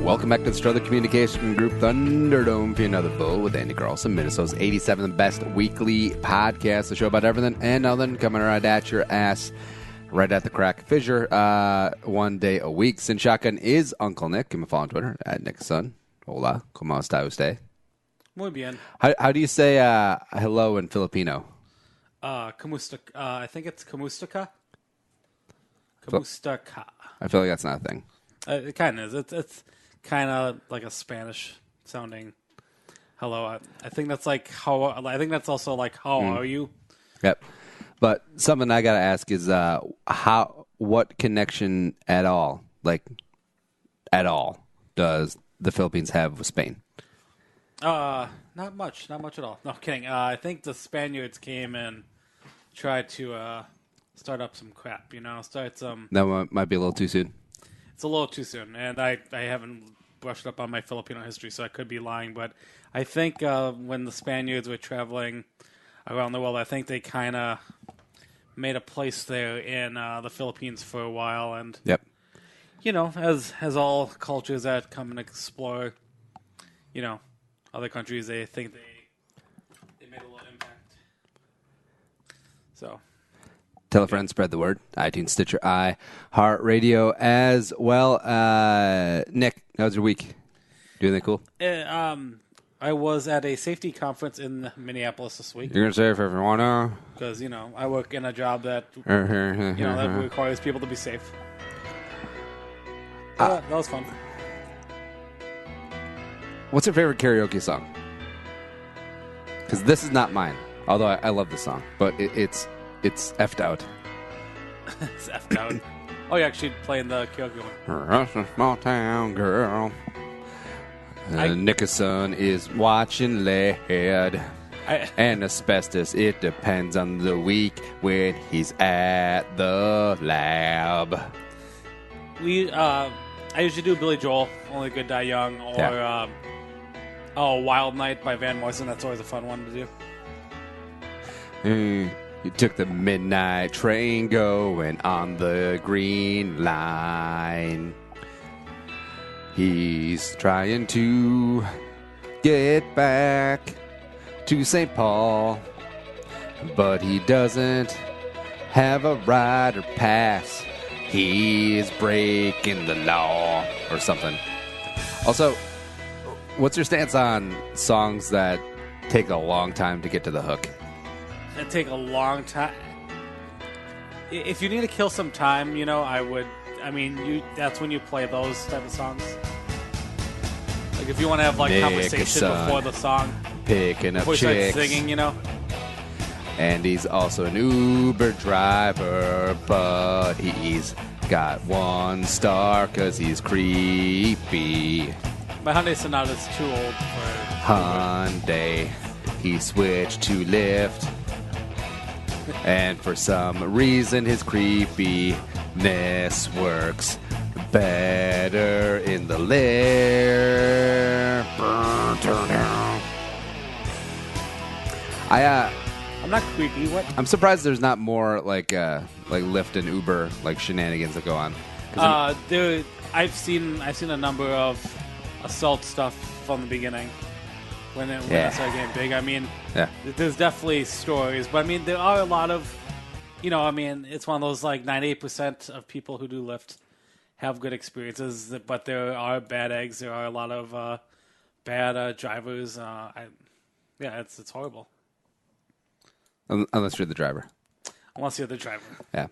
Welcome back to the Strother Communication Group Thunderdome for another bull with Andy Carlson, Minnesota's 87th best weekly podcast, the show about everything and nothing, coming right at your ass, right at the crack fissure, 1 day a week. Sin Shotgun is Uncle Nick. Give him a follow on Twitter at Nickson. Hola, como está usted? Muy bien. How do you say hello in Filipino? Kamusta. I think it's Kamustaka. Kamustaka. I feel like that's not a thing. It kind of is. It's kind of like a Spanish sounding hello. I think that's like how. I think that's also like how are you? Yep. But something I gotta ask is what connection at all does the Philippines have with Spain? Not much at all. No, I'm kidding. I think the Spaniards came and tried to start up some crap. Start some. That might be a little too soon. It's a little too soon, and I haven't brushed up on my Filipino history, so I could be lying. But I think when the Spaniards were traveling around the world, I think they kind of made a place there in the Philippines for a while. And yep. As all cultures that come and explore, other countries, they think they made a little impact. So. Tell a friend, spread the word. iTunes, Stitcher, iHeartRadio as well. Nick, how was your week? Doing anything cool? I was at a safety conference in Minneapolis this week. You're going to say if you want to? Because, I work in a job that, that requires people to be safe. That was fun. What's your favorite karaoke song? Because this is not mine, although I love the song, but it's effed out. It's effed out. Oh, you're actually playing the karaoke one. Us a small town girl. Nickerson is watching lead. And asbestos, it depends on the week when he's at the lab. I usually do Billy Joel, Only Good Die Young, or Wild Night by Van Morrison. That's always a fun one to do. He took the midnight train going on the green line. He's trying to get back to St. Paul, but he doesn't have a ride or pass. He is breaking the law or something. Also, what's your stance on songs that take a long time to get to the hook? It take a long time. If you need to kill some time, I would. That's when you play those type of songs. Like if you want to have conversation before the song, picking up before you chicks, start singing, And he's also an Uber driver, but he's got 1 star because he's creepy. My Hyundai Sonata's too old for Hyundai. He switched to Lyft. And for some reason, his creepiness works better in the lair. I'm not creepy. What? I'm surprised there's not more like Lyft and Uber shenanigans that go on. I've seen a number of assault stuff from the beginning. When it started getting big, there's definitely stories, but there are a lot of, it's one of those 98% of people who do Lyft have good experiences, but there are bad eggs. There are a lot of bad drivers. It's horrible. Unless you're the driver. Unless you're the driver. Yeah.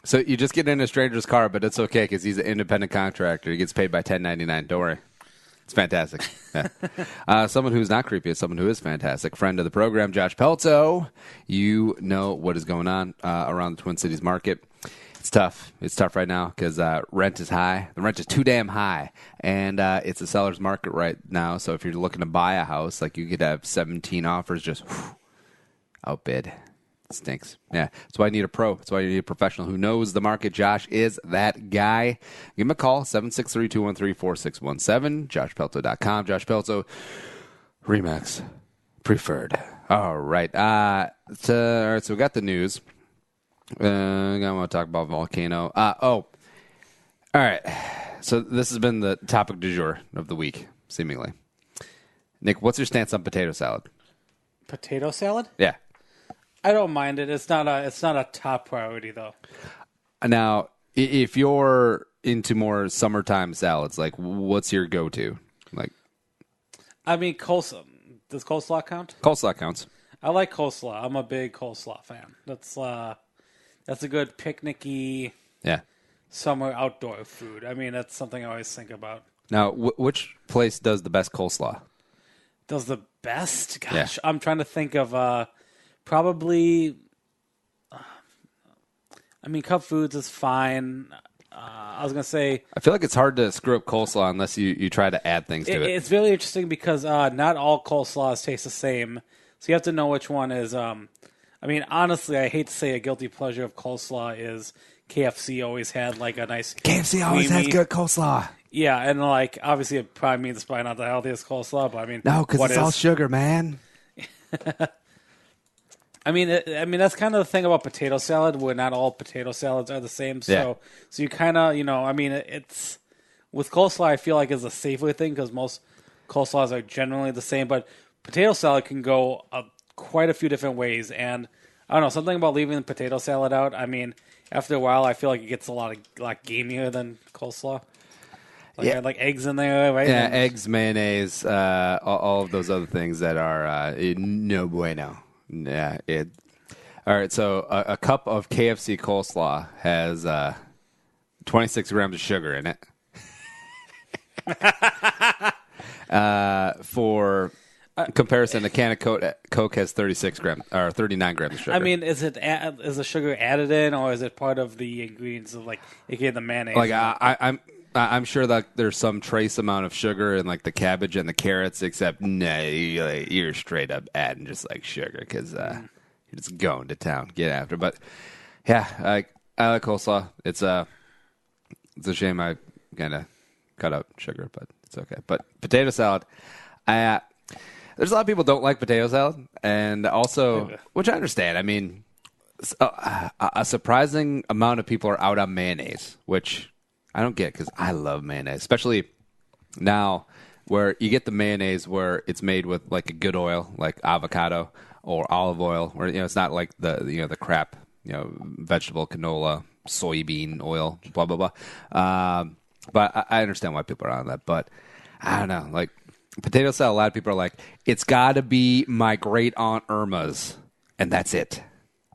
So you just get in a stranger's car, but it's okay because he's an independent contractor. He gets paid by $10.99. Don't worry. It's fantastic. Yeah. Someone who's not creepy is someone who is fantastic. Friend of the program, Josh Pelto. You know what is going on around the Twin Cities market. It's tough. It's tough right now because rent is high. The rent is too damn high. And it's a seller's market right now. So if you're looking to buy a house, you could have 17 offers just outbid. It stinks. Yeah. That's why I need a pro. That's why you need a professional who knows the market. Josh is that guy. Give him a call, 763-213-4617, joshpelto.com. Josh Pelto, Remax preferred. All right. So we got the news. I want to talk about Volcano. All right. So this has been the topic du jour of the week, seemingly. Nick, what's your stance on potato salad? Potato salad? Yeah. I don't mind it. It's not a top priority though. Now, if you're into more summertime salads, like what's your go-to? Like, I mean, coleslaw. Does coleslaw count? Coleslaw counts. I like coleslaw. I'm a big coleslaw fan. That's a good picnicky summer outdoor food. I mean, that's something I always think about. Now, which place does the best coleslaw? Does the best? Gosh, I'm trying to think of probably. I mean, Cup Foods is fine. I was going to say... I feel like it's hard to screw up coleslaw unless you try to add things to it. It's really interesting because not all coleslaws taste the same. So you have to know which one is... I mean, honestly, I hate to say a guilty pleasure of coleslaw is KFC always had like a nice... KFC always has good coleslaw. Yeah, and like, obviously it probably means it's probably not the healthiest coleslaw, but I mean... No, because it's all sugar, man. I mean, that's kind of the thing about potato salad, where not all potato salads are the same. So you kind of, I mean, it's with coleslaw, I feel like is a safer thing because most coleslaws are generally the same. But potato salad can go quite a few different ways, and I don't know, something about leaving the potato salad out. I mean, after a while, I feel like it gets a lot gamier than coleslaw. Like eggs in there, right? Yeah, eggs, mayonnaise, all of those other things that are no bueno. Yeah. All right. So a cup of KFC coleslaw has 26 grams of sugar in it. For comparison, a can of Coke has 36 grams or 39 grams of sugar. I mean, is the sugar added in, or is it part of the ingredients of the mayonnaise? Like I'm sure that there's some trace amount of sugar in like the cabbage and the carrots, except you're straight up adding just like sugar because you're just going to town, get after. But yeah, I like coleslaw. It's a shame I kind of cut out sugar, but it's okay. But potato salad, there's a lot of people don't like potato salad, and also, which I understand. I mean, a surprising amount of people are out on mayonnaise, which I don't get because I love mayonnaise, especially now where you get the mayonnaise where it's made with like a good oil, like avocado or olive oil, where it's not like the crap vegetable canola, soybean oil, blah blah blah. But I understand why people are on that. But I don't know, like potato salad. A lot of people are like, it's got to be my great aunt Irma's, and that's it.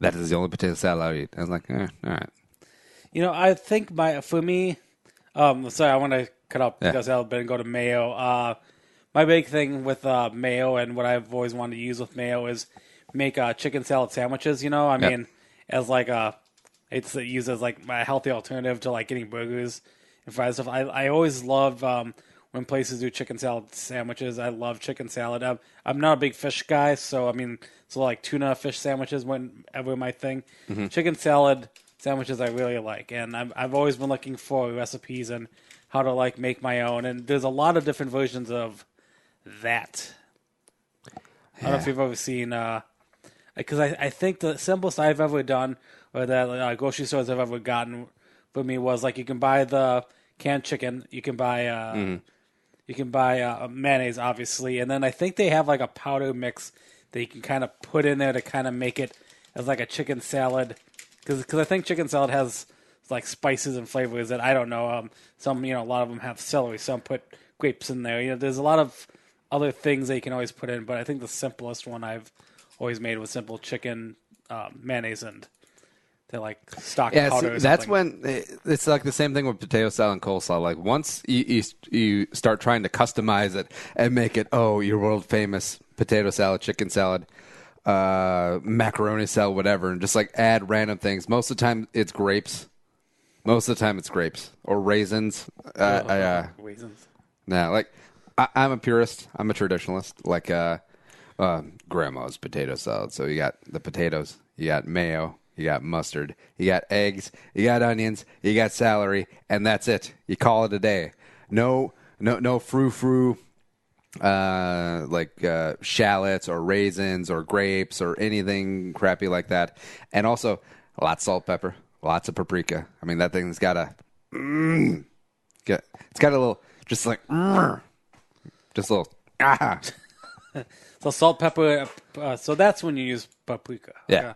That is the only potato salad I eat. I was like, all right. I think for me. Sorry, I want to cut out potato salad and go to mayo. My big thing with mayo and what I've always wanted to use with mayo is make chicken salad sandwiches. I mean, as like it's used as like a healthy alternative to like getting burgers and fries stuff. I always love when places do chicken salad sandwiches. I love chicken salad. I'm not a big fish guy, so I mean, like tuna fish sandwiches went ever my thing. Mm-hmm. Chicken salad sandwiches I really like, and I've always been looking for recipes and how to make my own, and there's a lot of different versions of that. I don't know if you've ever seen, because I think the simplest I've ever done, or that grocery stores I've ever gotten for me was you can buy the canned chicken, you can buy mayonnaise obviously, and then I think they have a powder mix that you can kind of put in there to kind of make it as a chicken salad. Because I think chicken salad has spices and flavors that I don't know. Some a lot of them have celery. Some put grapes in there. There's a lot of other things that you can always put in. But I think the simplest one I've always made was simple chicken mayonnaise and the stock powder. That's when it's like the same thing with potato salad and coleslaw. Once you start trying to customize it and make it your world famous potato salad, chicken salad, macaroni salad, whatever, and just add random things. Most of the time it's grapes. Or raisins. Raisins. Nah, I'm a purist. I'm a traditionalist. Grandma's potato salad. So you got the potatoes, you got mayo, you got mustard, you got eggs, you got onions, you got celery, and that's it. You call it a day. No frou-frou. Shallots or raisins or grapes or anything crappy like that. And also lots of salt, pepper, lots of paprika. I mean, that thing's got to It's got a little, just like, just a little, So salt, pepper. So that's when you use paprika. Yeah.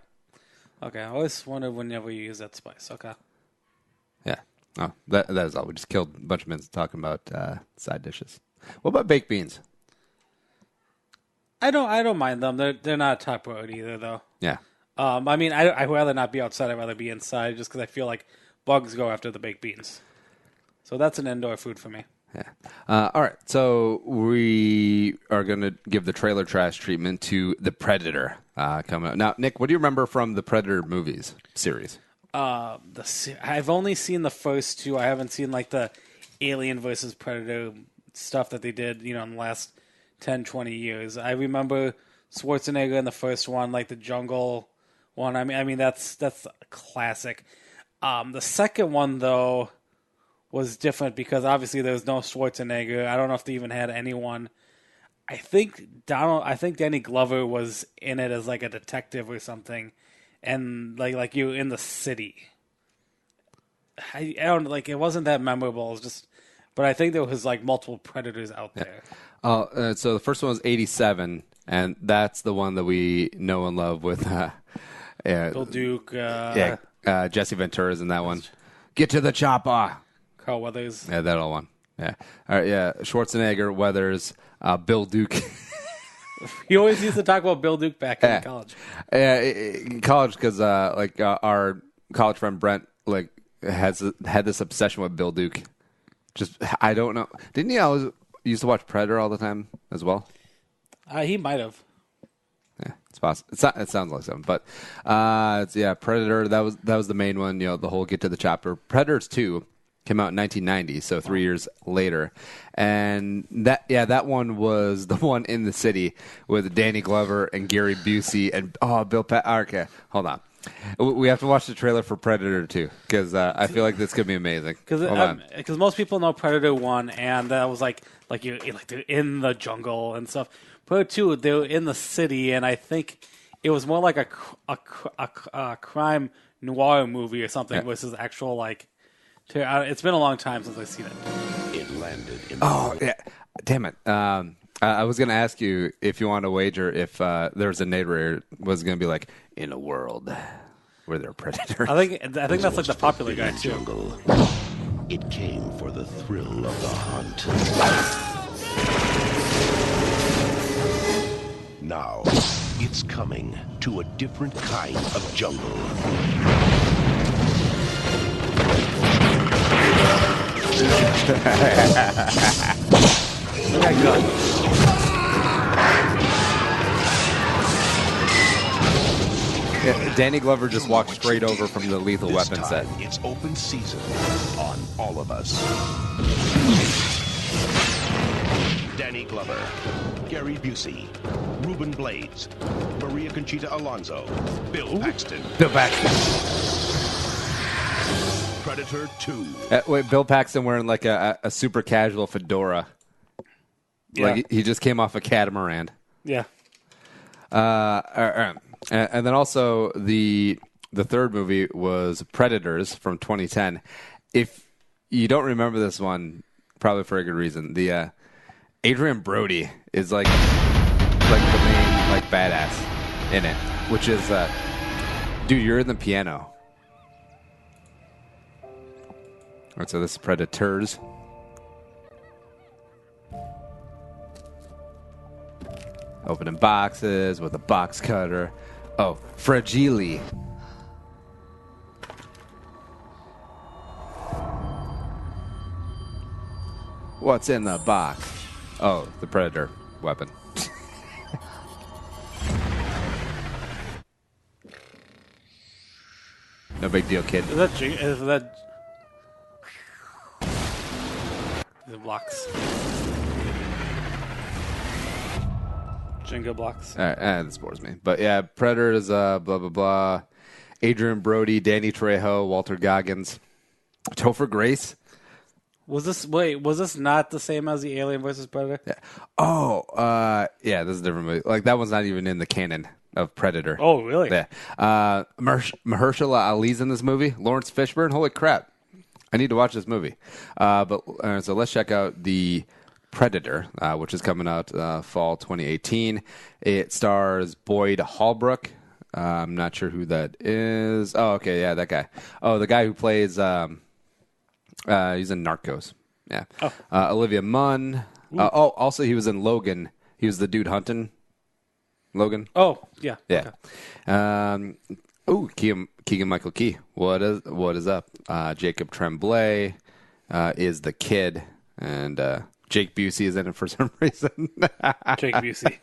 Okay. I always wondered whenever you use that spice. Okay. Yeah. Oh, that is all. We just killed a bunch of minutes talking about side dishes. What about baked beans? I don't mind them. They're not a top priority either, though. Yeah. I mean, I'd rather not be outside. I'd rather be inside, just because I feel like bugs go after the baked beans. So that's an indoor food for me. Yeah. All right. So we are going to give the trailer trash treatment to The Predator coming up. Now, Nick, what do you remember from the Predator movies series? I've only seen the first two. I haven't seen like the Alien versus Predator stuff that they did, in the last 10, 20 years. I remember Schwarzenegger in the first one, like the jungle one. I mean that's a classic. The second one though was different because obviously there was no Schwarzenegger. I don't know if they even had anyone. I think Danny Glover was in it as like a detective or something, and like you in the city. I don't like it wasn't that memorable. It was just, but I think there was like multiple Predators out there. So the first one was 1987, and that's the one that we know and love with Bill Duke. Jesse Ventura's in that one. Get to the chopper. Carl Weathers. Yeah, that all one. Yeah. All right. Yeah. Schwarzenegger, Weathers, Bill Duke. He always used to talk about Bill Duke back in college. In college, because our college friend Brent had this obsession with Bill Duke. Just I don't know. Didn't he always used to watch Predator all the time as well? He might have. Yeah, it's possible. It sounds like something, but Predator. That was the main one. The whole get to the chopper. Predators 2 came out in 1990, so 3 years later, and that one was the one in the city with Danny Glover and Gary Busey and Bill Okay, hold on. We have to watch the trailer for Predator 2 because I feel like this could be amazing. Because most people know Predator 1, and that was like they're in the jungle and stuff. Predator 2, they were in the city, and I think it was more like a crime noir movie or something versus actual like. It's been a long time since I've seen it. It landed in yeah. Damn it. I was going to ask you if you want to wager if there was a narrator was going to be like, in a world where there are predators. I think that's like the popular guy, too. Jungle. It came for the thrill of the hunt. Now, it's coming to a different kind of jungle. Danny Glover just walked straight over from the Lethal Weapon set. It's open season on all of us. Danny Glover, Gary Busey, Ruben Blades, Maria Conchita Alonso, Bill Paxton. Predator 2. Wait, Bill Paxton wearing like a super casual fedora. Yeah. Like he just came off a catamaran. Yeah. And then also the third movie was Predators from 2010. If you don't remember this one, probably for a good reason. The Adrian Brody is like the main like badass in it, which is dude, you're in the piano. All right, so this is Predators. Opening boxes with a box cutter. Oh, Fragile. What's in the box? Oh, the Predator weapon. No big deal, kid. Is that the blocks? Jenga blocks. This bores me. But yeah, Predators, blah, blah, blah. Adrian Brody, Danny Trejo, Walter Goggins, Topher Grace. Was this not the same as the Alien versus Predator? Yeah. Yeah, this is a different movie. Like, that one's not even in the canon of Predator. Oh, really? Yeah. Mahershala Ali's in this movie. Lawrence Fishburne. Holy crap. I need to watch this movie. So let's check out The Predator, which is coming out fall 2018. It stars Boyd Holbrook. I'm not sure who that is. Oh, okay, yeah, that guy. Oh, the guy who plays. He's in Narcos. Yeah. Oh. Olivia Munn. Also he was in Logan. He was the dude hunting Logan. Oh, yeah. Yeah. Okay. Keegan-Michael Key. What is up? Jacob Tremblay is the kid, and Jake Busey is in it for some reason. Jake Busey.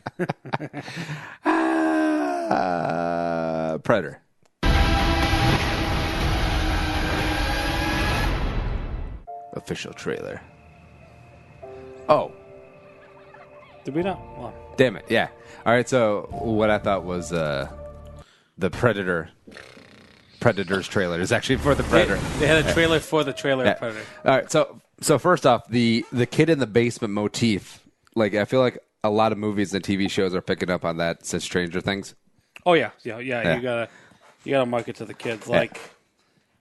Predator. Official trailer. Oh. Did we not? Well. Damn it, yeah. All right, so what I thought was the Predator's trailer is actually for the Predator. They had a trailer for the trailer of Predator. All right, so first off, the kid in the basement motif, like I feel like a lot of movies and TV shows are picking up on that since Stranger Things. Oh yeah. You gotta market to the kids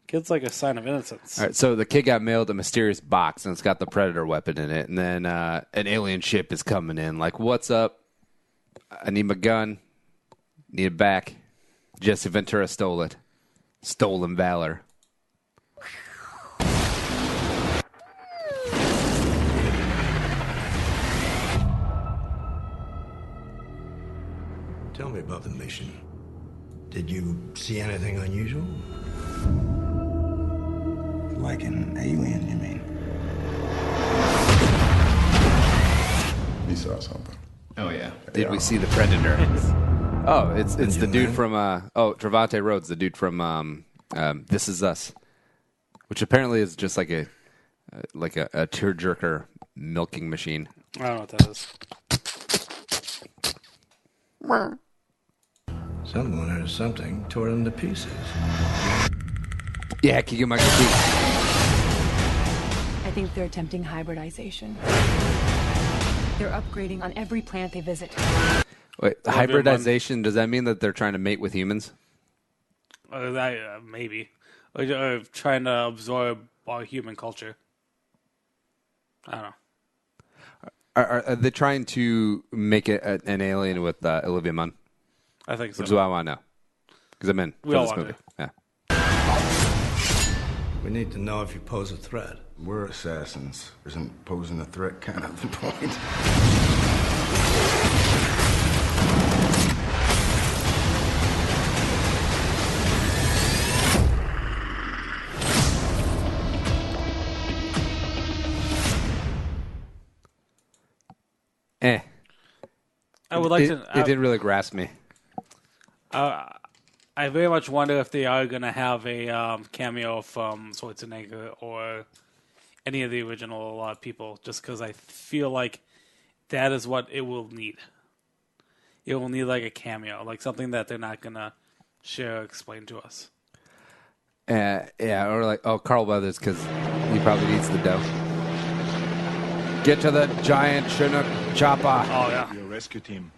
kids like a sign of innocence. All right, so the kid got mailed a mysterious box and it's got the Predator weapon in it, and then an alien ship is coming in. Like, what's up? I need my gun. Need it back. Jesse Ventura stole it. Stolen valor. Tell me about the mission. Did you see anything unusual? Like an alien, you mean? We saw something. Oh, yeah. Did we see the Predator? Oh, it's the dude from Trevante Rhodes, the dude from This Is Us, which apparently is just like a tearjerker milking machine. I don't know what that is. Someone or something tore them to pieces. Yeah, Keegan-Michael Key. I think they're attempting hybridization. They're upgrading on every planet they visit. Wait, hybridization, does that mean that they're trying to mate with humans? Maybe. Or trying to absorb our human culture. I don't know. Are they trying to make it an alien with Olivia Munn? I think so. Which is what I want to know. Because I'm in for this movie. Yeah. We need to know if you pose a threat. We're assassins. Isn't posing a threat kind of the point? I would like It didn't really grasp me. I very much wonder if they are going to have a cameo from Schwarzenegger or any of the original people, just because I feel like that is what it will need. It will need like a cameo, like something that they're not going to share or explain to us. Yeah, or like, Carl Weathers, because he probably needs the dough. Get to the giant Chinook chopper. Oh, yeah. You're a rescue team,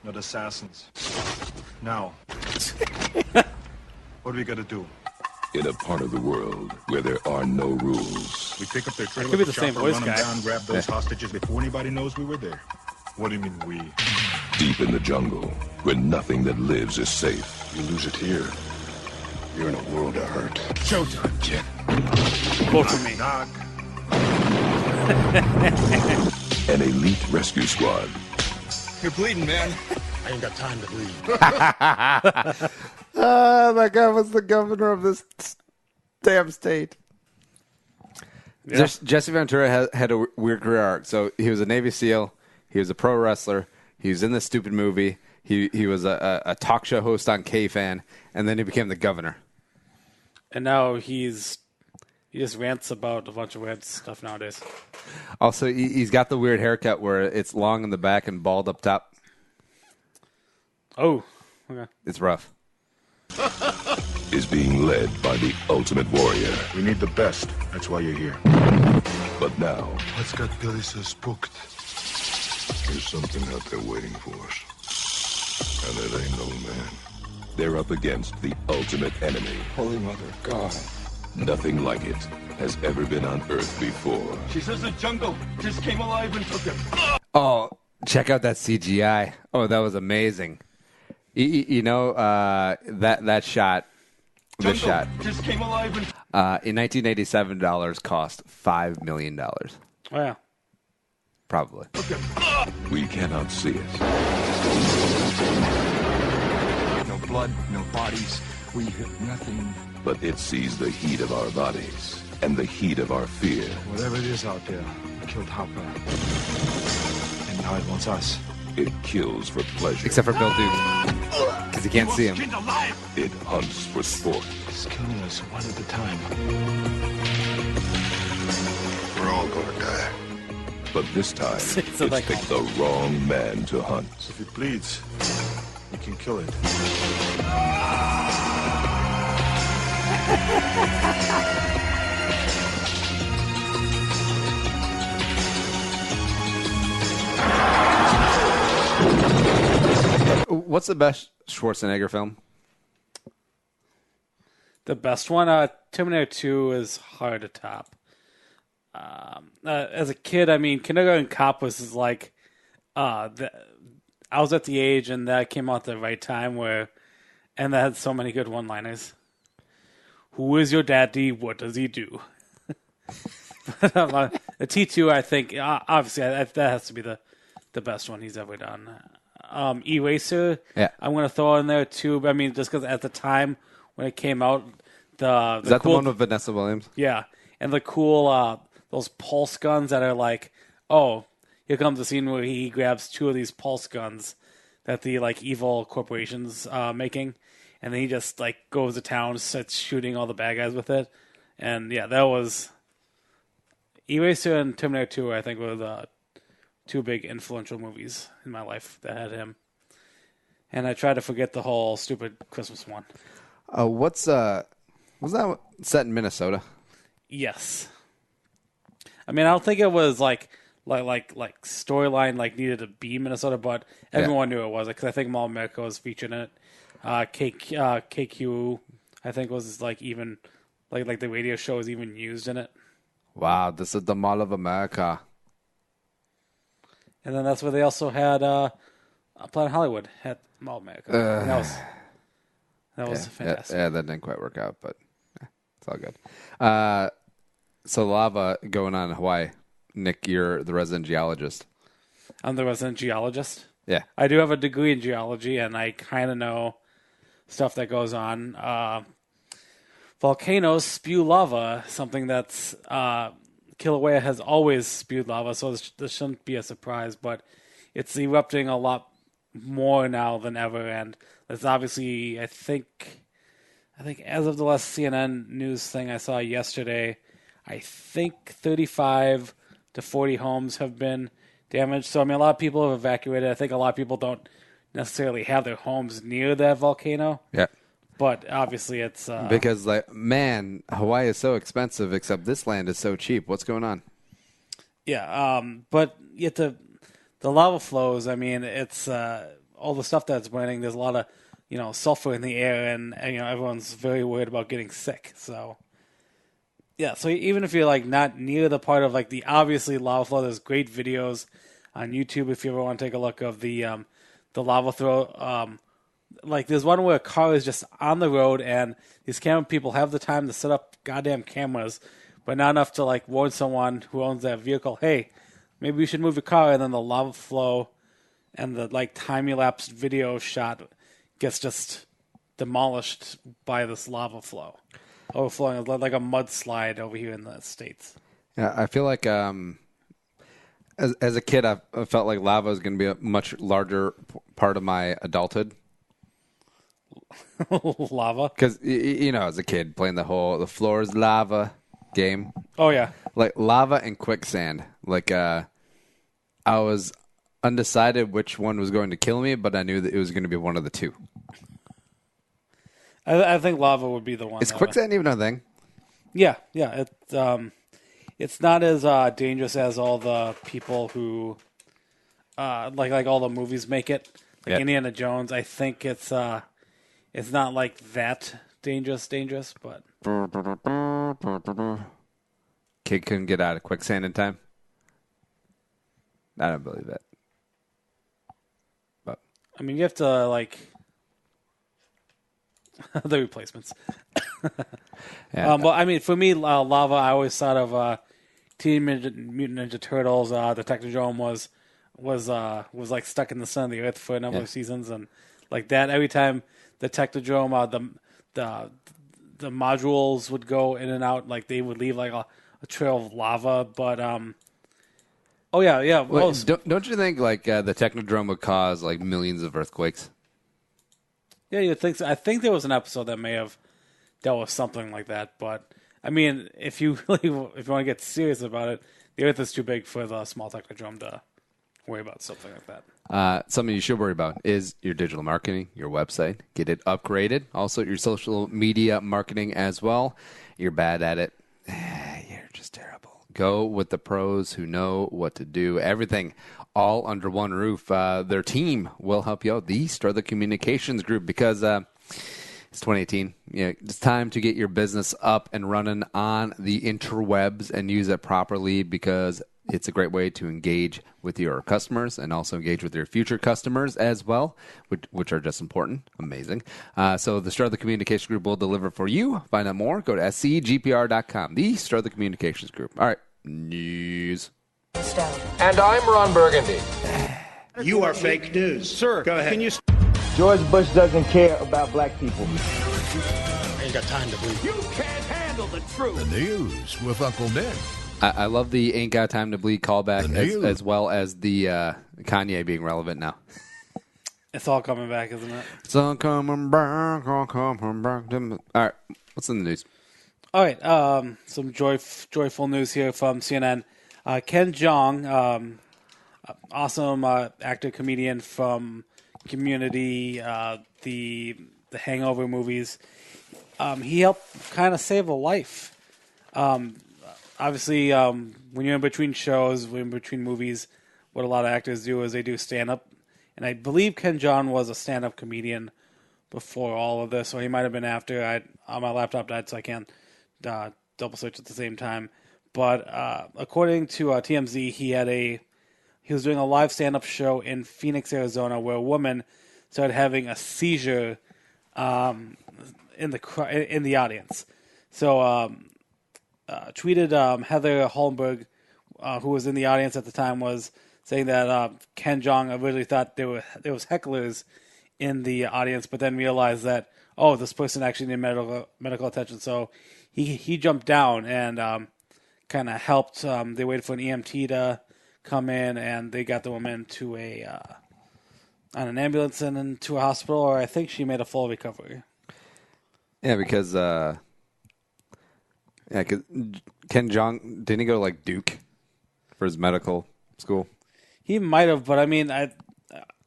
not assassins. Now, what do we got to do? In a part of the world where there are no rules. We pick up their trailer, could be the same voice run them guy. down, grab those hostages before anybody knows we were there. What do you mean we? Deep in the jungle, where nothing that lives is safe. You lose it here, you're in a world of hurt. Showtime, kid. Quote to me. Knock. An elite rescue squad. You're bleeding, man. I ain't got time to bleed. That guy was the governor of this damn state. Yeah. Jesse Ventura had a weird career arc. So he was a Navy SEAL. He was a pro wrestler. He was in this stupid movie. He was a talk show host on K-Fan, and then he became the governor. And now he just rants about a bunch of weird stuff nowadays. Also, he's got the weird haircut where it's long in the back and bald up top. Oh, okay. It's rough. Is being led by the ultimate warrior. We need the best. That's why you're here. But now, What's got Billy so spooked? there's something out there waiting for us. And it ain't no man. They're up against the ultimate enemy. Holy Mother of God. Nothing like it has ever been on Earth before. She says the jungle just came alive and took him. Oh, check out that CGI. Oh, that was amazing. You know, that shot, this shot, just came alive and... in 1987 dollars cost $5 million. Oh, yeah. Probably. We cannot see it. No blood, no bodies. We hit nothing. But it sees the heat of our bodies and the heat of our fear. Whatever it is out there, it killed Hopper. And now it wants us. It kills for pleasure. Except for Bill Duke, because he can't see him. It hunts for sport. It's killing us one at a time. We're all gonna die. But this time, it's picked the wrong man to hunt. If it bleeds, we can kill it. What's the best Schwarzenegger film? The best one, Terminator 2 is hard to top. As a kid, I mean, Kindergarten Cop was like, I was at the age, and that came out at the right time and that had so many good one-liners. Who is your daddy? What does he do? The T2, I think, obviously, that has to be the best one he's ever done. Eraser, yeah. I'm going to throw in there too. I mean, just because at the time when it came out, is that the one with Vanessa Williams? Yeah, and the cool those pulse guns that are like, oh, here comes the scene where he grabs two of these pulse guns that the like evil corporations making, and then he just like goes to town, starts shooting all the bad guys with it, and yeah, that was Eraser and Terminator 2. I think were the two big influential movies in my life that had him. And I try to forget the whole stupid Christmas one. Was that set in Minnesota? Yes. I mean, I don't think it was like storyline like needed to be Minnesota, but everyone knew it was, because I think Mall of America was featured in it. KQ, I think, was like even like the radio show was even used in it. Wow, this is the Mall of America. And then that's where they also had Planet Hollywood at Mall of America. That was fantastic. Yeah, that didn't quite work out, but it's all good. So lava going on in Hawaii. Nick, you're the resident geologist. I'm the resident geologist. Yeah. I do have a degree in geology, and I kind of know stuff that goes on. Volcanoes spew lava, something that's... Kilauea has always spewed lava, so this shouldn't be a surprise, but it's erupting a lot more now than ever, and it's obviously, I think as of the last CNN news thing I saw yesterday, I think 35 to 40 homes have been damaged. So, I mean, a lot of people have evacuated. I think a lot of people don't necessarily have their homes near that volcano. Yeah. But obviously it's... because, like, man, Hawaii is so expensive, except this land is so cheap. What's going on? Yeah, but yet the lava flows, I mean, it's all the stuff that's burning. There's a lot of, sulfur in the air, and everyone's very worried about getting sick. So, yeah, so even if you're, like, not near the part of, like, the obviously lava flow, there's great videos on YouTube if you ever want to take a look of the lava flow. Like, there's one where a car is just on the road, and these camera people have the time to set up goddamn cameras, but not enough to, like, warn someone who owns that vehicle, hey, maybe you should move your car, and then the lava flow and the, like, time-elapsed video shot gets just demolished by this lava flow. Overflowing like a mudslide over here in the States. Yeah, I feel like as a kid, I felt like lava was going to be a much larger part of my adulthood. Lava? Because, as a kid, playing the floor is lava game. Oh, yeah. Like, lava and quicksand. Like, I was undecided which one was going to kill me, but I knew that it was going to be one of the two. I think lava would be the one. Is quicksand even a thing? Yeah. It's not as dangerous as all the people who, like all the movies make it. Like Indiana Jones, I think it's not like that dangerous, but kid couldn't get out of quicksand in time. I don't believe it. But I mean, you have to like the replacements. yeah. But I mean, for me, lava. I always thought of Teenage Mutant Ninja Turtles. The Technodrome was like stuck in the center of the earth for a number of seasons, and like that. Every time the Technodrome, the modules would go in and out, like they would leave like a trail of lava. But oh yeah. Wait, don't you think like the Technodrome would cause like millions of earthquakes? Yeah, you think so. I think there was an episode that may have dealt with something like that. But I mean, if you want to get serious about it, the Earth is too big for the small Technodrome to worry about something like that. Something you should worry about is your digital marketing, your website. Get it upgraded. Also, your social media marketing as well. You're bad at it. You're just terrible. Go with the pros who know what to do. Everything all under one roof. Their team will help you out. The Strother Communications Group, because it's 2018. It's time to get your business up and running on the interwebs and use it properly, because it's a great way to engage with your customers and also engage with your future customers as well, which are just important. Amazing. So the Strother Communications Group will deliver for you. Find out more. Go to scgpr.com. The Strother Communications Group. All right. News. And I'm Ron Burgundy. You are fake news. Sir, go ahead. Can you... George Bush doesn't care about black people. I ain't got time to bleed. You can't handle the truth. The news with Uncle Nick. I love the Ain't Got Time to Bleed callback, as well as the Kanye being relevant now. It's all coming back, isn't it? It's all coming back, all coming back. All right, what's in the news? All right, some joyful news here from CNN. Ken Jeong, awesome actor, comedian from Community, the Hangover movies. He helped kind of save a life. Obviously, when you're in between shows, when in between movies, what a lot of actors do is they do stand-up. And I believe Ken Jeong was a stand-up comedian before all of this, or he might have been after. My laptop died, so I can't double search at the same time. But according to TMZ, he was doing a live stand-up show in Phoenix, Arizona, where a woman started having a seizure in the audience. So tweeted Heather Holmberg, who was in the audience at the time, was saying that Ken Jeong originally thought there was hecklers in the audience, but then realized that, this person actually needed medical attention. So he jumped down and kind of helped. They waited for an EMT to come in, and they got the woman to on an ambulance and into a hospital, or I think she made a full recovery. Yeah, because cause Ken Jeong, didn't he go to like Duke for his medical school? He might have, but I mean,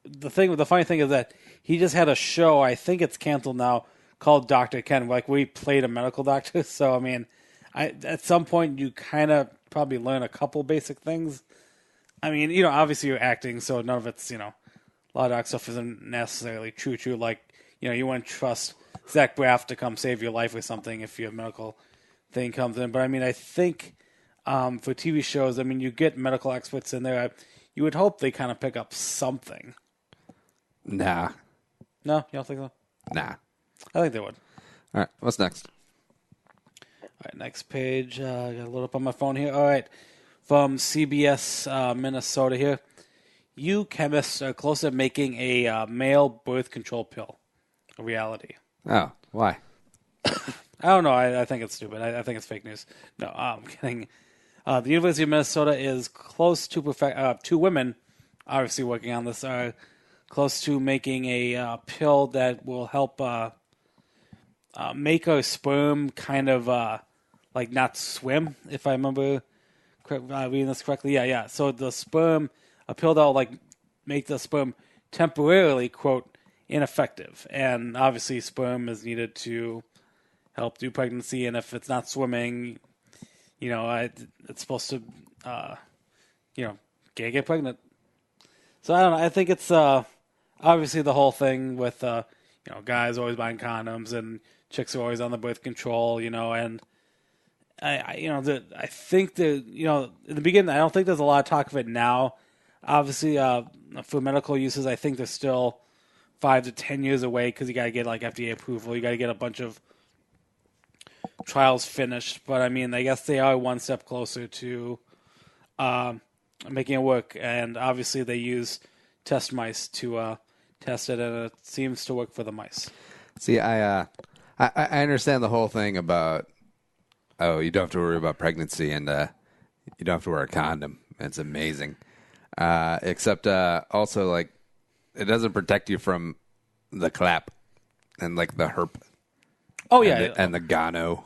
the funny thing is that he just had a show. I think it's canceled now, called Dr. Ken. Like, we played a medical doctor, so I mean, at some point you kind of probably learn a couple basic things. I mean, obviously you're acting, so none of it's, a lot of that stuff isn't necessarily true. Like, you wouldn't trust Zach Braff to come save your life with something if your medical thing comes in. But I mean, I think for TV shows, I mean, you get medical experts in there. You would hope they kind of pick up something. Nah. No, you don't think so? Nah. I think they would. All right, what's next? All right, next page. I got to load up on my phone here. All right, from CBS Minnesota here. You chemists are close to making a male birth control pill a reality. Oh, why? I don't know. I think it's stupid. I think it's fake news. No, I'm kidding. The University of Minnesota is close to two women, obviously working on this, are close to making a pill that will help make our sperm kind of like not swim, if I remember reading this correctly. Yeah. So the sperm, a pill that will like make the sperm temporarily, quote, ineffective. And obviously sperm is needed to help do pregnancy, and if it's not swimming, it's supposed to, get pregnant. So I don't know. I think it's obviously the whole thing with guys always buying condoms and chicks are always on the birth control, and I think that, in the beginning, I don't think there's a lot of talk of it now. Obviously, for medical uses, I think they're still 5 to 10 years away because you got to get like FDA approval. You got to get a bunch of trials finished. But I mean, I guess they are one step closer to making it work. And obviously, they use test mice to test it, and it seems to work for the mice. See, I understand the whole thing about you don't have to worry about pregnancy and you don't have to wear a condom. It's amazing. Except also, like, it doesn't protect you from the clap and, like, the herp. Oh, yeah. And the gono.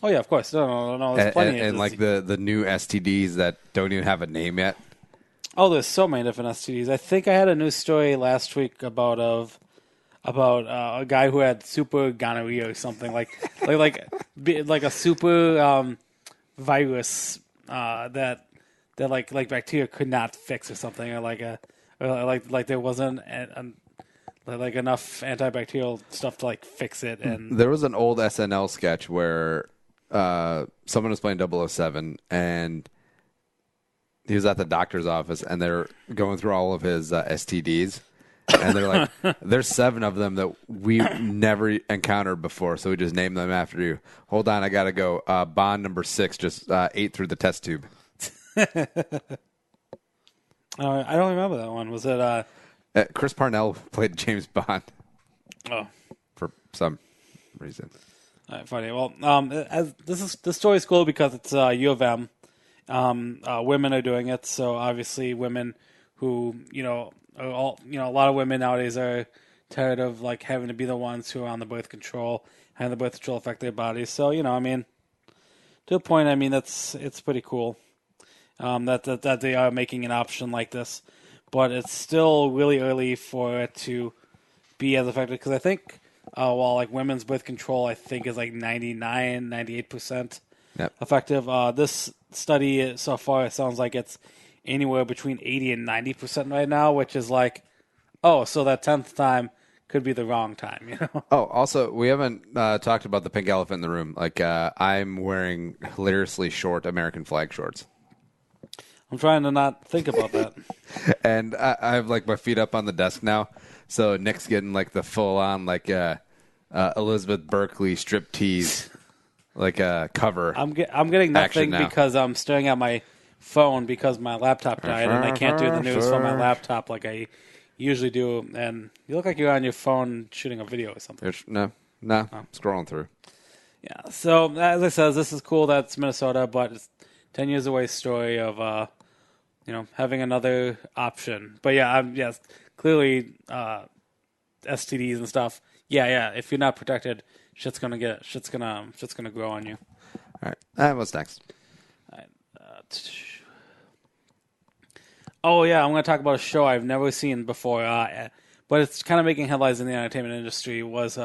Oh, yeah, of course. No. There's plenty and like, the new STDs that don't even have a name yet. Oh, there's so many different STDs. I think I had a news story last week about a guy who had super gonorrhea or something like a super virus that like bacteria could not fix or something, or like there wasn't like enough antibacterial stuff to like fix it. And there was an old SNL sketch where someone was playing 007 and he was at the doctor's office and they're going through all of his STDs. And they're like, there's 7 of them that we never encountered before, so we just named them after you. Hold on, I got to go. Bond number 6 just ate through the test tube. I don't remember that one. Was it... Chris Parnell played James Bond. Oh. For some reason. All right, funny. Well, this story is cool because it's U of M. Women are doing it, so obviously women who, a lot of women nowadays are tired of like having to be the ones who are on the birth control, having the birth control affect their bodies. So, to a point, it's pretty cool that they are making an option like this. But it's still really early for it to be as effective because I think while like women's birth control, I think is like 99, 98% effective. This study so far, it sounds like it's anywhere between 80 and 90% right now, which is like, so that 10th time could be the wrong time, Oh, also, we haven't talked about the pink elephant in the room. Like, I'm wearing hilariously short American flag shorts. I'm trying to not think about that. And I have, like, my feet up on the desk now, so Nick's getting, like, the full-on, like, Elizabeth Berkley striptease, like, cover. I'm getting nothing because I'm staring at my phone because my laptop died and I can't do the news from my laptop like I usually do. And you look like you're on your phone shooting a video or something. No, I'm scrolling through. Yeah. So as I said, this is cool. That's Minnesota, but it's 10 years away story of having another option. But yeah, clearly STDs and stuff. Yeah. If you're not protected, shit's gonna grow on you. All right. What's next? All right. Oh, yeah, I'm going to talk about a show I've never seen before, but it's kind of making headlines in the entertainment industry, was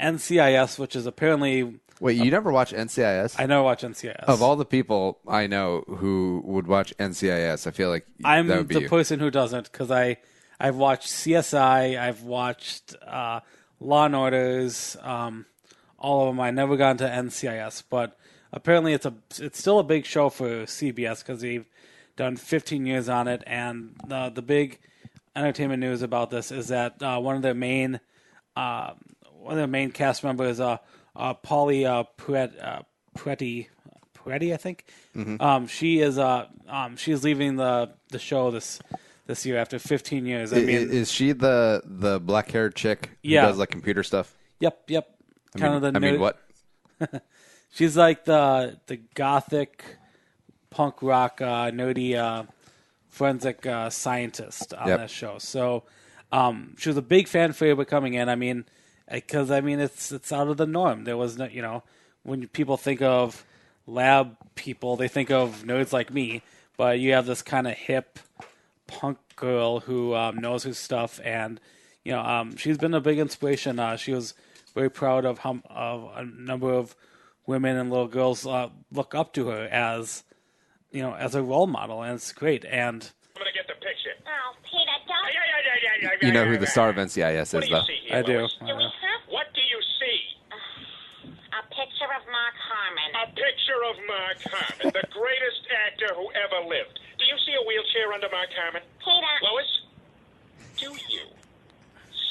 NCIS, which is apparently... Wait, you never watch NCIS? I never watch NCIS. Of all the people I know who would watch NCIS, I feel like I'm that would be the you. person who doesn't, because I've watched CSI, I've watched Law and Orders, all of them. I never got into NCIS, but apparently it's still a big show for CBS because they've done 15 years on it, and the big entertainment news about this is that one of their main cast members, Polly Puetti, I think. Mm-hmm. She's leaving the show this year after 15 years. Is she the black-haired chick who does like computer stuff? Yep. What? She's like the gothic punk rock nerdy forensic scientist on that show. So she was a big fan favorite coming in. Because it's out of the norm. There was no, when people think of lab people, they think of nerds like me. But you have this kind of hip punk girl who knows her stuff, and she's been a big inspiration. She was very proud of a number of women and little girls look up to her as a role model, and it's great. And I'm gonna get the picture. Oh, Peter, don't. You know who the star of NCIS is, though. I do. What do you see? a wheelchair under Mark Harmon? Peter. Lois, do you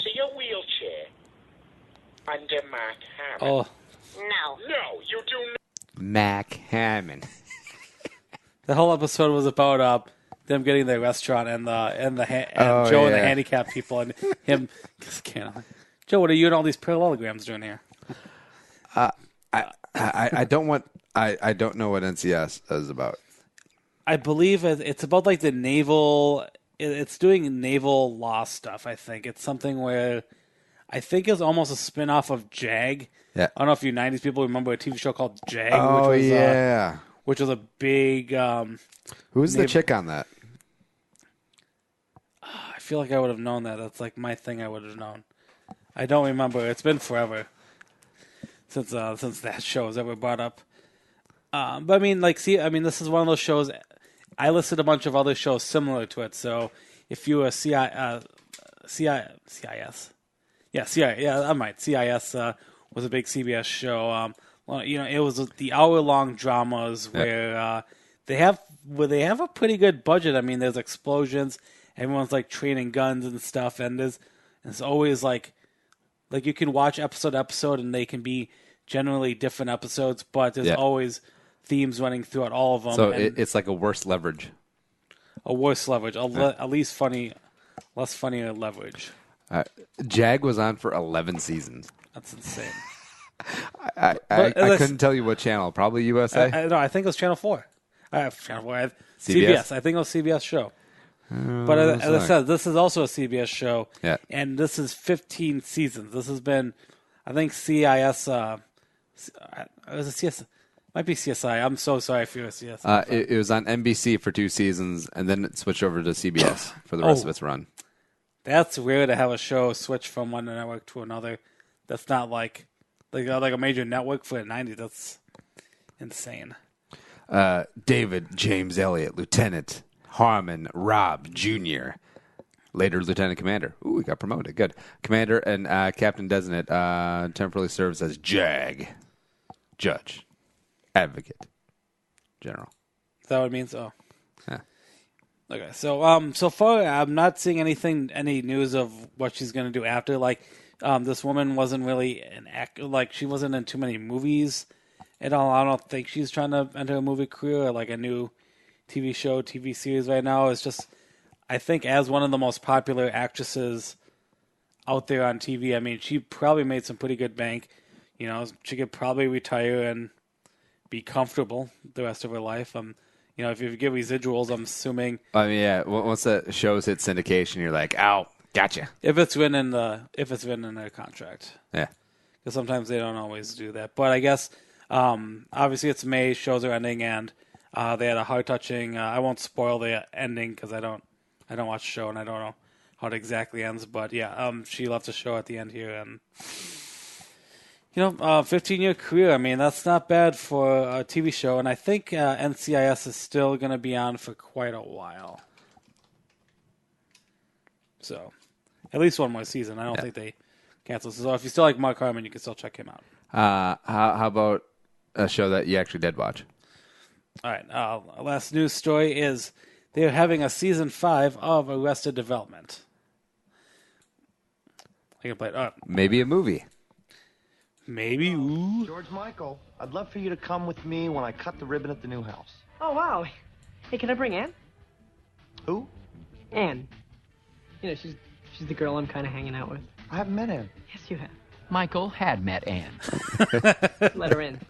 see a wheelchair under Mark Harmon? Oh. No, you do not. Mac Hammond. The whole episode was about them getting their restaurant and Joe and the handicapped people and him. Joe, what are you and all these parallelograms doing here? I don't know what NCS is about. I believe it's about like the naval. It's doing naval law stuff. I think it's something where I think it's almost a spin-off of JAG. Yeah. I don't know if you 90s people remember a TV show called JAG. Oh, which was, yeah. Which was a big. Who's the chick on that? I feel like I would have known that. That's like my thing. I would have known. I don't remember. It's been forever since that show was ever brought up. But I mean, this is one of those shows. I listed a bunch of other shows similar to it. So if you were CIS, I'm right. CIS was a big CBS show. It was the hour-long dramas where they have a pretty good budget. I mean, there's explosions. Everyone's like training guns and stuff, and it's always like you can watch episode to episode, and they can be generally different episodes, but there's always themes running throughout all of them. So it's like a worse leverage. A worse leverage, at least less funnier leverage. JAG was on for 11 seasons. That's insane. I couldn't tell you what channel. Probably USA. No, I think it was Channel 4. Channel 4. CBS? I think it was CBS show. But as I said, this is also a CBS show. Yeah. And this is 15 seasons. This has been, I think, CIS. Was it CS? Might be CSI. I'm so sorry for CSI. It was on NBC for 2 seasons, and then it switched over to CBS for the rest of its run. That's weird to have a show switch from one network to another. That's not like a major network for the 90s. That's insane. David James Elliott, Lieutenant Harmon Robb Jr., later Lieutenant Commander. Ooh, he got promoted. Good. Commander and Captain Designate temporarily serves as JAG, Judge, Advocate, General. Is that what it means? Oh. Yeah. Okay, so far I'm not seeing any news of what she's going to do after. Like, this woman wasn't really an actor. Like, she wasn't in too many movies at all. I don't think she's trying to enter a movie career or like a new TV show, TV series right now. It's just, I think as one of the most popular actresses out there on TV, I mean, she probably made some pretty good bank. You know, she could probably retire and be comfortable the rest of her life. If you give residuals, I'm assuming. I mean, yeah. Once the shows hit syndication, you're like, "Ow, gotcha." If it's written in their contract, yeah. Because sometimes they don't always do that. But I guess obviously it's May. Shows are ending, and they had a heart-touching. I won't spoil the ending because I don't watch the show and I don't know how it exactly ends. But yeah, she left the show at the end here, and 15-year career. I mean, that's not bad for a TV show, and I think NCIS is still going to be on for quite a while. So, at least one more season. I don't think they cancel. So, if you still like Mark Harmon, you can still check him out. How about a show that you actually did watch? All right. Last news story is they're having a season 5 of Arrested Development. I can play it. Maybe a movie. Maybe. Ooh. George Michael, I'd love for you to come with me when I cut the ribbon at the new house. Oh, wow. Hey, can I bring Ann? Who? Ann. She's the girl I'm kind of hanging out with. I haven't met Ann. Yes, you have. Michael had met Ann. Let her in.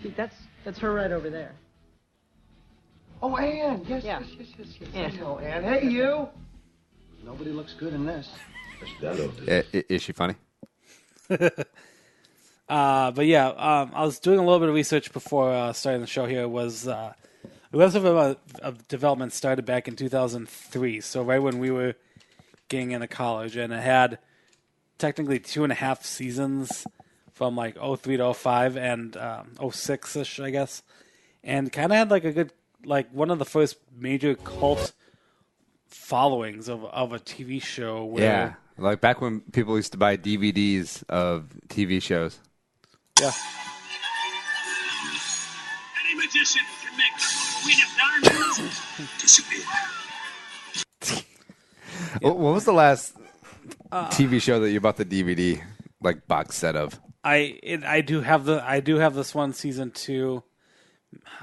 See, that's her right over there. Oh, Ann. Yes. Ann. Oh, Ann. Hey, you. Nobody looks good in this. Is she funny? But yeah, I was doing a little bit of research before starting the show here. Arrested Development started back in 2003, so right when we were getting into college, and it had technically 2.5 seasons from like 03 to 05 and 06ish, I guess, and kind of had like a good, like one of the first major cult followings of a TV show. Where, yeah. Like back when people used to buy DVDs of TV shows. Yeah. Any magician can make the Queen of Diamonds Disappear. What was the last TV show that you bought the DVD box set of? I do have this one, season 2,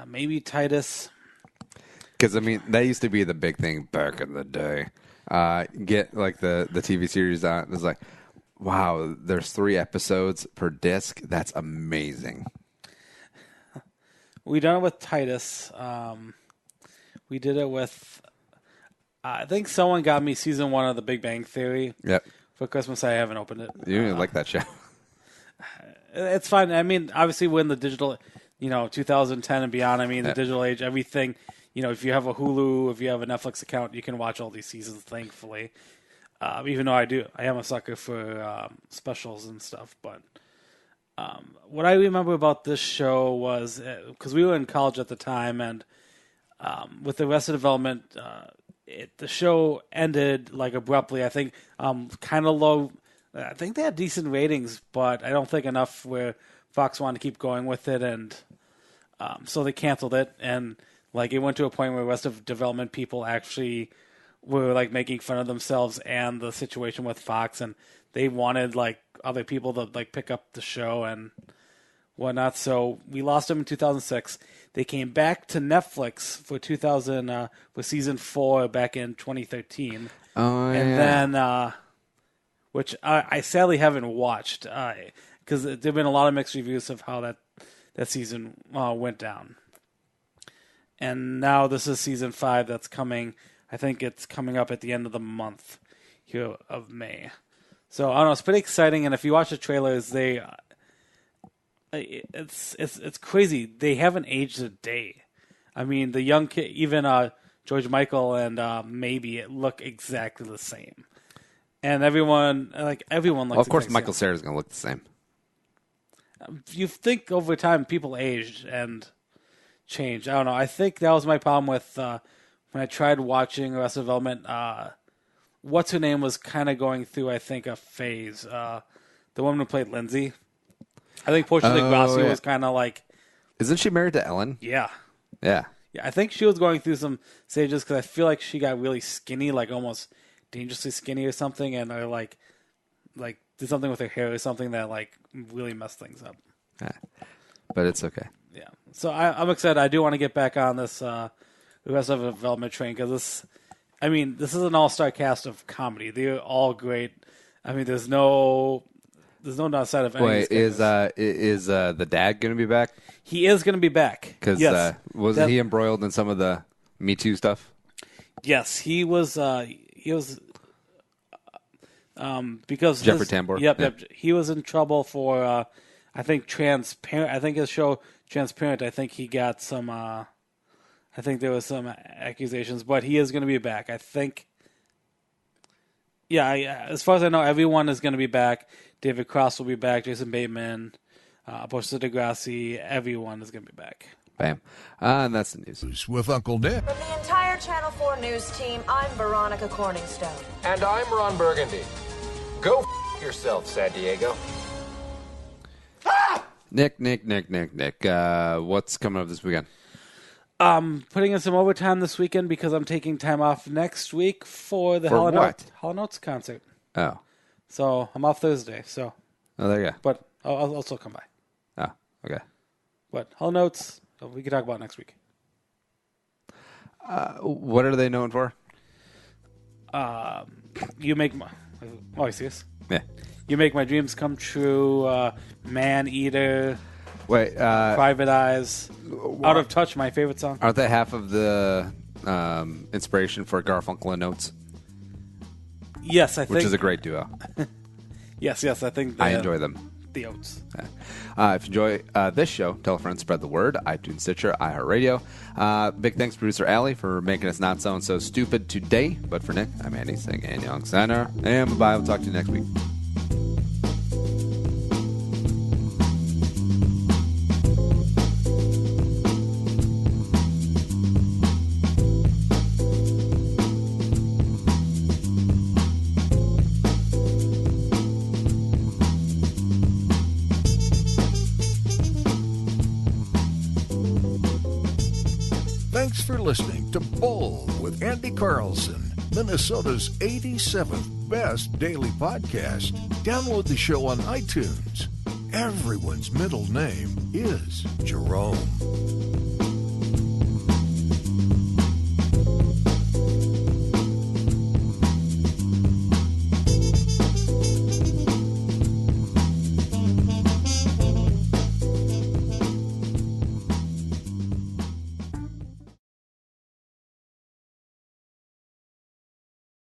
maybe Titus. Because that used to be the big thing back in the day. Get the TV series on. It was like, wow, there's 3 episodes per disc. That's amazing. We done it with Titus. We did it with. I think someone got me season 1 of The Big Bang Theory. Yep. For Christmas, I haven't opened it. You didn't like that show. It's fine. Obviously, when the digital, 2010 and beyond. The digital age, everything. If you have a Hulu, if you have a Netflix account, you can watch all these seasons. Thankfully, even though I am a sucker for specials and stuff. But what I remember about this show was because we were in college at the time, and with Arrested Development, the show ended abruptly. I think kind of low. I think they had decent ratings, but I don't think enough where Fox wanted to keep going with it, and so they canceled it. And it went to a point where Arrested Development people actually were making fun of themselves and the situation with Fox, and they wanted other people to pick up the show and whatnot. So we lost them in 2006. They came back to Netflix for 2000 with season 4 back in 2013. Oh, yeah. And then, which I sadly haven't watched because there have been a lot of mixed reviews of how that season went down. And now this is season 5 that's coming. I think it's coming up at the end of the month here of May. So I don't know. It's pretty exciting. And if you watch the trailers, it's crazy. They haven't aged a day. The young kid, even George Michael and maybe it look exactly the same. And everyone looks. Well, of course, Michael Cera's going to look the same. You think over time people aged and changed. I don't know. I think that was my problem with when I tried watching Arrested Development. What's her name was kind of going through, I think, a phase. The woman who played Lindsay. I think Portia de Gracia was kind of Isn't she married to Ellen? Yeah. Yeah. Yeah, I think she was going through some stages because I feel like she got really skinny, almost dangerously skinny or something, and I did something with her hair or something that really messed things up. Yeah. But it's okay. Yeah. So I'm excited. I do want to get back on this Arrested Development train because this is an all-star cast of comedy. They're all great. There's no downside of any. Wait, is the dad going to be back? He is going to be back. Because yes. Wasn't he embroiled in some of the Me Too stuff? Yes, he was. Because Jeffrey Tambor. Yep. He was in trouble for I think Transparent. I think his show Transparent. I think he got some. I think there was some accusations, but he is going to be back. I think. Yeah, as far as I know, everyone is going to be back. David Cross will be back. Jason Bateman, Portia de Gracia. Everyone is going to be back. Bam. And that's the news. With Uncle Dick. From the entire Channel 4 news team, I'm Veronica Corningstone. And I'm Ron Burgundy. Go yourself, San Diego. Nick. What's coming up this weekend? Putting in some overtime this weekend because I'm taking time off next week for the Hall & Oates concert. Oh. So I'm off Thursday. So. Oh, there you go. But I'll still come by. Oh, okay. But Hall & Oates, we can talk about next week. What are they known for? You make my... Oh, you serious? Yeah. You Make My Dreams Come True, Man Eater... Wait, Private Eyes, Out of Touch, my favorite song. Aren't they half of the inspiration for Garfunkel and Oates? Yes, I think. Which is a great duo. Yes, I think. I enjoy them. The Oates. If you enjoy this show, tell a friend, spread the word. iTunes, Stitcher, iHeartRadio. Big thanks to producer Allie for making us not sound so stupid today. But for Nick, I'm Andy saying Andy Young Center. And bye-bye. We'll talk to you next week. Thanks for listening to Bull with Andy Carlson, Minnesota's 87th best daily podcast. Download the show on iTunes. Everyone's middle name is Jerome.